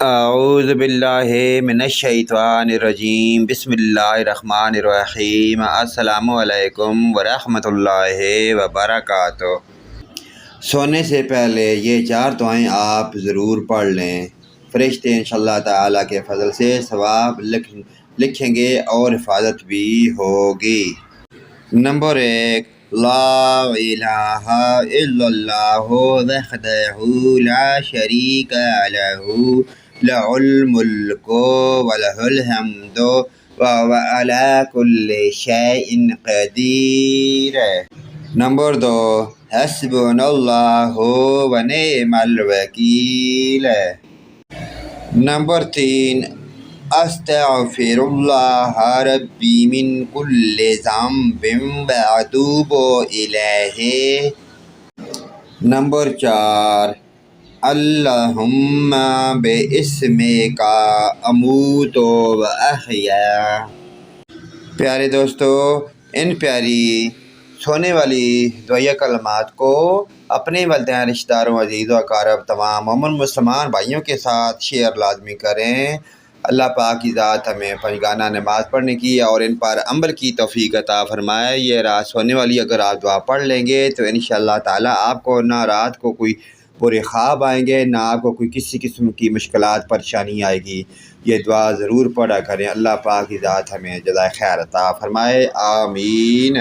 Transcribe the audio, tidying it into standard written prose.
اعوذ باللہ من الشیطان الرجیم، بسم اللہ الرحمن الرحیم۔ السلام علیکم ورحمۃ اللہ وبرکاتہ۔ سونے سے پہلے یہ 4 دعائیں آپ ضرور پڑھ لیں، فرشتے انشاءاللہ تعالیٰ کے فضل سے ثواب لکھیں گے اور حفاظت بھی ہوگی۔ نمبر 1، لا الہ الا اللہ وحدہ لا شریک لہ لہ الملک ولہ الحمد وہو علی کل شیء قدیر۔ نمبر 2، حسبنا اللہ ونعم الوکیل۔ نمبر 3، استغفر اللہ ربی من کل ذنب واتوب الیہ۔ نمبر 4، اللہم باسمک اموت و احیا۔ پیارے دوستو، ان پیاری سونے والی دعائیہ کلمات کو اپنے والدین، رشتہ داروں، عزیز و اقارب، تمام مومن مسلمان بھائیوں کے ساتھ شیئر لازمی کریں۔ اللہ پاک کی ذات ہمیں پنجگانہ نماز پڑھنے کی اور ان پر عمل کی توفیق عطا فرمائے۔ یہ رات سونے والی اگر آپ دعا پڑھ لیں گے تو انشاءاللہ تعالیٰ آپ کو نہ رات کو کوئی برے خواب آئیں گے، نہ آپ کو کوئی کسی قسم کی مشکلات پریشانی آئے گی۔ یہ دعا ضرور پڑھا کریں۔ اللہ پاک کی ذات ہمیں جزائے خیر عطا فرمائے، آمین۔